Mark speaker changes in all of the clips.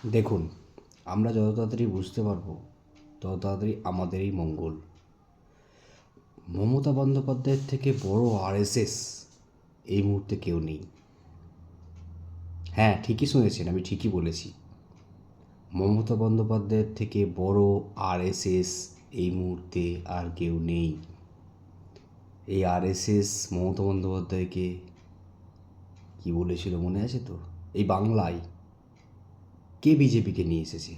Speaker 1: দেখুন, আমরা যত তাড়াতাড়ি বুঝতে পারবো তত তাড়াতাড়ি আমাদেরই মঙ্গল। মমতা বন্দ্যোপাধ্যায়ের থেকে বড় আরএসএস এই মুহূর্তে কেউ নেই। হ্যাঁ, ঠিকই শুনেছেন, আমি ঠিকই বলেছি। মমতা বন্দ্যোপাধ্যায়ের থেকে বড় আরএসএস এই মুহূর্তে আর কেউ নেই। এই আরএসএস মমতা বন্দ্যোপাধ্যায়কে কী বলেছিল মনে আছে তো? এই বাংলায় কে বিজেপিকে নিয়ে এসেছে?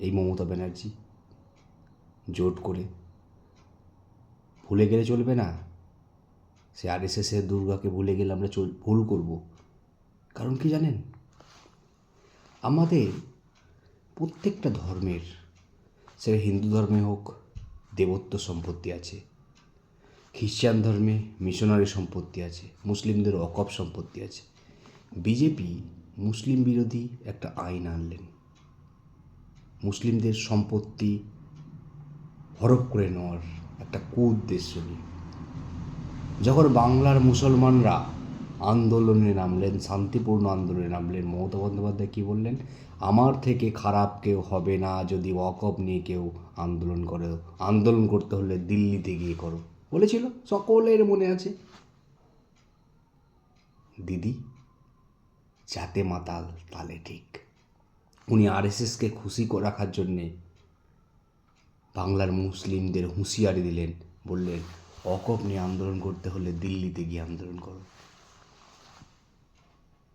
Speaker 1: এই মমতা ব্যানার্জি জোট করে। ভুলে গেলে চলবে না। সে আরএসএসের দুর্গাকে ভুলে গেলে আমরা ভুল করব। কারণ কি জানেন, আমাদের প্রত্যেকটা ধর্মের, সে হিন্দু ধর্মে হোক দেবত্ব সম্পত্তি আছে, খ্রিশ্চান ধর্মে মিশনারি সম্পত্তি আছে, মুসলিমদের ওয়াকফ সম্পত্তি আছে। বিজেপি মুসলিম বিরোধী একটা আইন আনলেন, মুসলিমদের সম্পত্তি হরপ করে নেওয়ার একটা কুউদ্দেশ্য নিয়ে। যখন বাংলার মুসলমানরা আন্দোলনে নামলেন, শান্তিপূর্ণ আন্দোলনে নামলেন, মমতা বন্দ্যোপাধ্যায় কী বললেন? আমার থেকে খারাপ কেউ হবে না যদি ওয়াকফ নিয়ে কেউ আন্দোলন করে। আন্দোলন করতে হলে দিল্লিতে গিয়ে করো বলেছিল, সকলের মনে আছে। দিদি যাতে মাতাল তালে ঠিক। উনি আরএসএসকে খুশি রাখার জন্যে বাংলার মুসলিমদের হুঁশিয়ারি দিলেন, বললেন ওয়াকফ নিয়ে আন্দোলন করতে হলে দিল্লিতে গিয়ে আন্দোলন করো।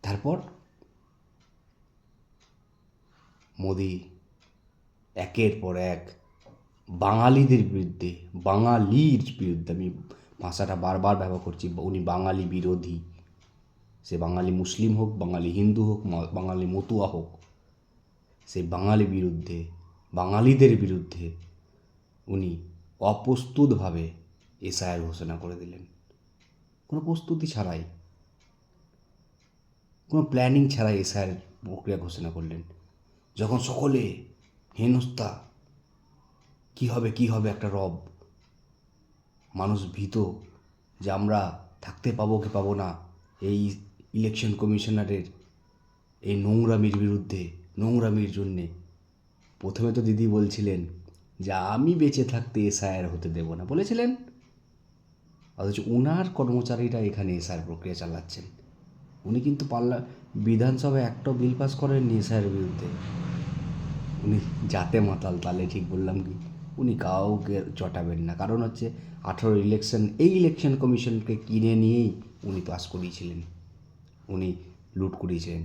Speaker 1: তারপর মোদি একের পর এক বাঙালিদের বিরুদ্ধে, বাঙালির বিরুদ্ধে, আমি ভাষাটা বারবার ব্যবহার করছি, উনি বাঙালি বিরোধী। সে বাঙালি মুসলিম হোক, বাঙালি হিন্দু হোক, বাঙালি মতুয়া হোক, সে বাঙালি বিরুদ্ধে, বাঙালিদের বিরুদ্ধে উনি অপ্রস্তুতভাবে এসআইআর ঘোষণা করে দিলেন। কোনো প্রস্তুতি ছাড়াই, কোনো প্ল্যানিং ছাড়াই এসআইআর প্রক্রিয়া ঘোষণা করলেন। যখন সকলে হেনস্থা, কী হবে কী হবে, একটা রব, মানুষ ভীত যে আমরা থাকতে পাবো কি পাবো না এই ইলেকশন কমিশনারের এই নোংরামির বিরুদ্ধে, নোংরামির জন্যে। প্রথমে তো দিদি বলছিলেন যে আমি বেঁচে থাকতে এসআইআর হতে দেব না, বলেছিলেন। অথচ উনার কর্মচারীরা এখানে এসআইআর প্রক্রিয়া চালাচ্ছেন। উনি কিন্তু বিধানসভায় একটাও বিল পাস করেননি এসআইআর বিরুদ্ধে। উনি যাতে মাতাল তালে ঠিক বললাম কি? উনি কাউকে চটাবেন না। কারণ হচ্ছে 18 ইলেকশন, এই ইলেকশন কমিশনকে কিনে নিয়েই উনি পাস করিয়েছিলেন, উনি লুট করিয়েছিলেন।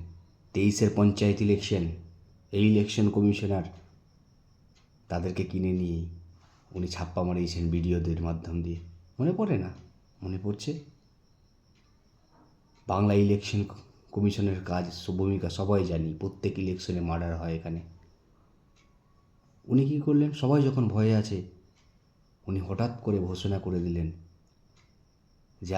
Speaker 1: 23-এর পঞ্চায়েত ইলেকশন, এই ইলেকশন কমিশনার তাদেরকে কিনে নিয়েই উনি ছাপ্পা মারিয়েছেন বিডিওদের মাধ্যম দিয়ে। মনে পড়ে না? মনে পড়ছে। বাংলা ইলেকশন কমিশনের কাজ, ভূমিকা সবাই জানি। প্রত্যেক ইলেকশনে মার্ডার হয় এখানে। উনি কী করলেন? সবাই যখন ভয়ে আছে, উনি হঠাৎ করে ঘোষণা করে দিলেন যে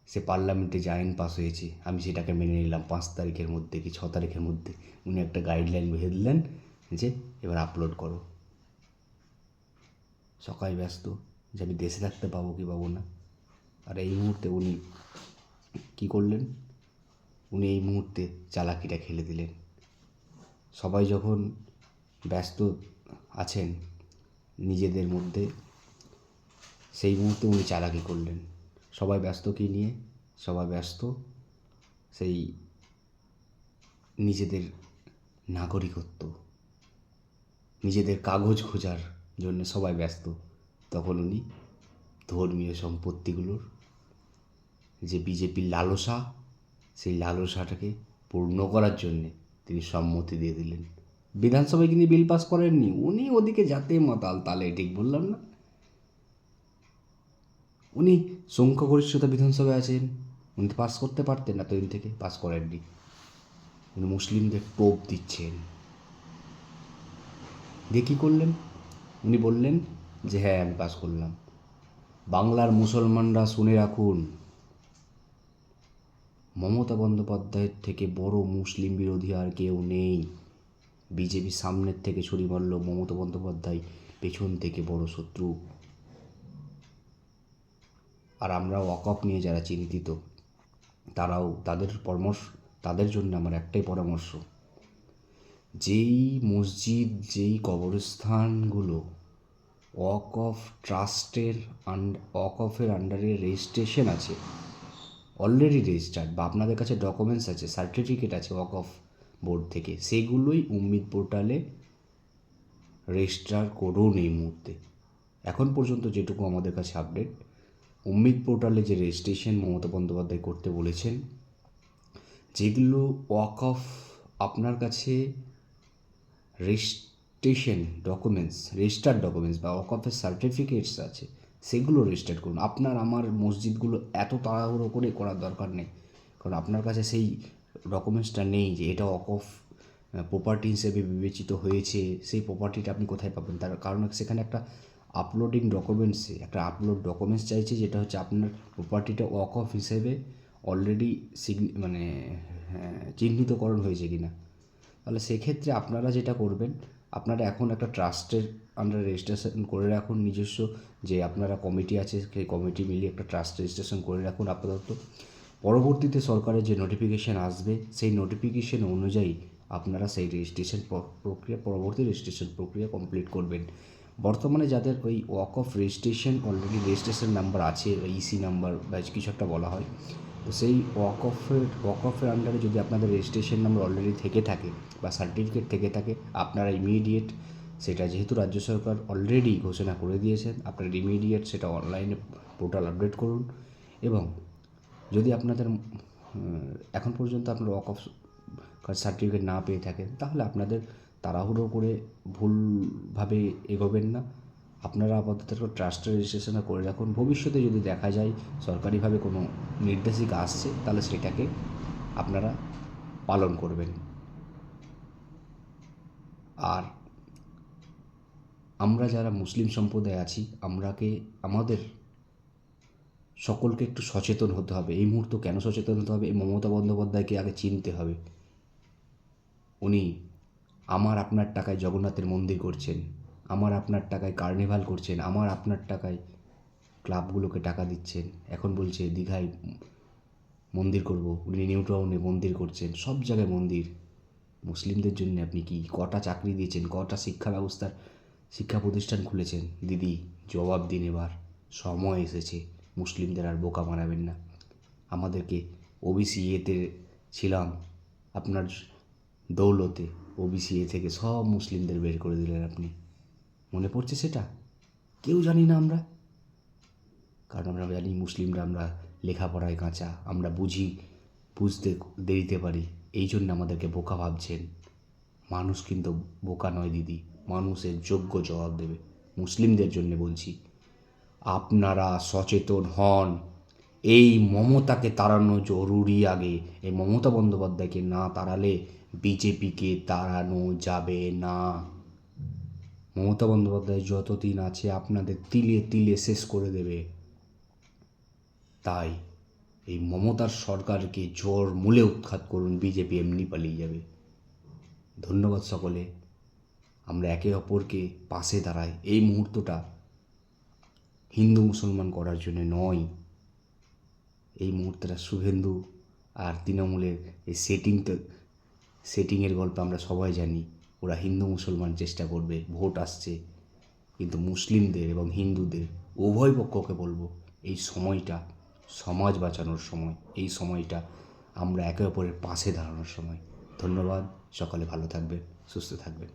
Speaker 1: সে পার্লামেন্টে যে আইন পাস হয়েছে আমি সেটাকে মেনে নিলাম। 5 তারিখের মধ্যে কি 6 তারিখের মধ্যে উনি একটা গাইডলাইন বেঁধে দিলেন যে এবার আপলোড করো। সবাই ব্যস্ত যে আমি দেশে থাকতে পাবো কি পাবো না। আর এই মুহূর্তে উনি কী করলেন? উনি এই মুহূর্তে চালাকিটা খেলে দিলেন। সবাই যখন ব্যস্ত আছেন নিজেদের মধ্যে, সেই মুহূর্তে উনি চালাকি করলেন। সবাই ব্যস্ত কী নিয়ে? সবাই ব্যস্ত সেই নিজেদের নাগরিকত্ব, নিজেদের কাগজ খোঁজার জন্য সবাই ব্যস্ত। তখন উনি ধর্মীয় সম্পত্তিগুলোর যে বিজেপির লালসা, সেই লালসাটাকে পূর্ণ করার জন্যে তিনি সম্মতি দিয়ে দিলেন। বিধানসভায় কিন্তু বিল পাস করেননি, উনি ওদিকে যাতে মাতাল তালে ঠিক বললাম না। উনি সংখ্যাগরিষ্ঠতা বিধানসভায় আছেন, উনি তো পাস করতে পারতেন, এতদিন থেকে পাস করেননি। উনি মুসলিমদের টোপ দিচ্ছেন। দিয়ে কী করলেন? উনি বললেন যে হ্যাঁ আমি পাস করলাম। বাংলার মুসলমানরা শুনে রাখুন, মমতা বন্দ্যোপাধ্যায়ের থেকে বড় মুসলিম বিরোধী আর কেউ নেই। বিজেপি সামনের থেকে ছুরি মারল, মমতা বন্দ্যোপাধ্যায় পেছন থেকে বড় শত্রু। আর আমরা ওয়াকফ নিয়ে যারা চিন্তিত, তারাও তাদের জন্য আমার একটাই পরামর্শ যেই মসজিদ, যেই কবরস্থানগুলো ওয়াকফ ট্রাস্টের ওয়াকফের আন্ডারে রেজিস্ট্রেশন আছে, অলরেডি রেজিস্টার্ড, বা আপনাদের কাছে ডকুমেন্টস আছে, সার্টিফিকেট আছে ওয়াকফ বোর্ড থেকে, সেগুলোই উম্মিদ পোর্টালে রেজিস্টার করুন এই মুহূর্তে। এখন পর্যন্ত যেটুকু আমাদের কাছে আপডেট, উম্মিদ পোর্টালে যে রেজিস্ট্রেশন মমতা বন্দ্যোপাধ্যায় করতে বলেছেন, যেগুলো ওয়াকফ আপনার কাছে রেজিস্ট্রেশন ডকুমেন্টস, রেজিস্টার্ড ডকুমেন্টস বা ওয়াকফের সার্টিফিকেটস আছে, সেগুলো রেজিস্টার করুন। আপনার আমার মসজিদগুলো এত তাড়াহুড়ো করে করার দরকার নেই, কারণ আপনার কাছে সেই ডকুমেন্টসটা নেই যে এটা ওয়াকফ প্রপার্টি হিসেবে বিবেচিত হয়েছে। সেই প্রপার্টিটা আপনি কোথায় পাবেন? তার কারণ সেখানে একটা আপলোডিং ডকুমেন্টসে একটা আপলোড ডকুমেন্টস চাইছে, যেটা হচ্ছে আপনার প্রপার্টিটা ওয়াকফ হিসেবে অলরেডি চিহ্নিতকরণ হয়েছে কি না। তাহলে সেক্ষেত্রে আপনারা যেটা করবেন, আপনারা এখন একটা ট্রাস্টের আন্ডার রেজিস্ট্রেশন করে রাখুন নিজস্ব, যে আপনারা কমিটি আছে সেই কমিটি মিলিয়ে একটা ট্রাস্ট রেজিস্ট্রেশন করে রাখুন আপাতত। পরবর্তীতে সরকারের যে নোটিফিকেশান আসবে, সেই নোটিফিকেশান অনুযায়ী আপনারা সেই রেজিস্ট্রেশন প্রক্রিয়া, পরবর্তী রেজিস্ট্রেশন প্রক্রিয়া কমপ্লিট করবেন। বর্তমানে যাদের ওই ওয়াকফ রেজিস্ট্রেশন অলরেডি রেজিস্ট্রেশন নাম্বার আছে, ইসি নাম্বার বা কিছু একটা বলা হয়, তো সেই ওয়াকফের আন্ডারে যদি আপনাদের রেজিস্ট্রেশন নাম্বার অলরেডি থেকে থাকে বা সার্টিফিকেট থেকে থাকে, আপনারা ইমিডিয়েট সেটা, যেহেতু রাজ্য সরকার অলরেডি ঘোষণা করে দিয়েছেন, আপনারা ইমিডিয়েট সেটা অনলাইনে পোর্টাল আপডেট করুন। এবং যদি আপনাদের এখন পর্যন্ত আপনার ওয়াকফ সার্টিফিকেট না পেয়ে থাকেন, তাহলে আপনাদের তাড়াহুড়ো করে ভুলভাবে এগোবেন না। আপনারা আপাতত ট্রাস্টের রেজিস্ট্রেশনটা করে রাখুন। ভবিষ্যতে যদি দেখা যায় সরকারিভাবে কোনো নির্দেশিকা আসছে, তাহলে সেটাকে আপনারা পালন করবেন। আর আমরা যারা মুসলিম সম্প্রদায় আছি, আমাদের সকলকে একটু সচেতন হতে হবে। এই মুহূর্তে কেন সচেতন হতে হবে? এই মমতা বন্দ্যোপাধ্যায়কে আগে চিনতে হবে। উনি আমার আপনার টাকায় জগন্নাথের মন্দির করছেন, আমার আপনার টাকায় কার্নিভাল করছেন, আমার আপনার টাকায় ক্লাবগুলোকে টাকা দিচ্ছেন। এখন বলছে দীঘায় মন্দির করব, উনি নিউ টাউনে মন্দির করছেন, সব জায়গায় মন্দির। মুসলিমদের জন্য আপনি কি কটা চাকরি দিয়েছেন, কটা শিক্ষা প্রতিষ্ঠান খুলেছেন? দিদি জবাব দিন এবার, সময় এসেছে। মুসলিমদের আর বোকা বানাবেন না। আমাদেরকে ওবিসি এতে ছিলাম, আপনার দৌলতে ওবিসি এ থেকে সব মুসলিমদের বের করে দিলেন আপনি। মনে পড়ছে সেটা? কেউ জানি না আমরা, কারণ আমরা জানি মুসলিমরা আমরা লেখাপড়ায় কাঁচা, আমরা বুঝতে দেরিতে পারি, এই জন্য আমাদেরকে বোকা ভাবছেন। মানুষ কিন্তু বোকা নয় দিদি, মানুষের যোগ্য জবাব দেবে। মুসলিমদের জন্য বলছি, আপনারা সচেতন হন। এই মমতাকে তাড়ানো জরুরি আগে। এই মমতা বন্দ্যোপাধ্যায়কে না তাড়ালে বিজেপিকে তাড়ানো যাবে না। মমতা বন্দ্যোপাধ্যায় যতদিন আছে আপনাদের তিলে তিলে শেষ করে দেবে। তাই এই মমতার সরকারকে জোর মূলে উৎখাত করুন, বিজেপি এমনি পালিয়ে যাবে। ধন্যবাদ সকলে। আমরা একে অপরকে পাশে দাঁড়াই। এই মুহূর্তটা হিন্দু মুসলমান করার জন্য নয়, এই মুহূর্তটা শুভেন্দু আর তৃণমূলের এই সেটিংয়ের গল্প আমরা সবাই জানি। ওরা হিন্দু মুসলমান চেষ্টা করবে, ভোট আসছে, কিন্তু মুসলিমদের এবং হিন্দুদের উভয় পক্ষকে বলবো, এই সময়টা সমাজ বাঁচানোর সময়, এই সময়টা আমরা একে অপরের পাশে দাঁড়ানোর সময়। ধন্যবাদ। সকলে ভালো থাকবেন, সুস্থ থাকবেন।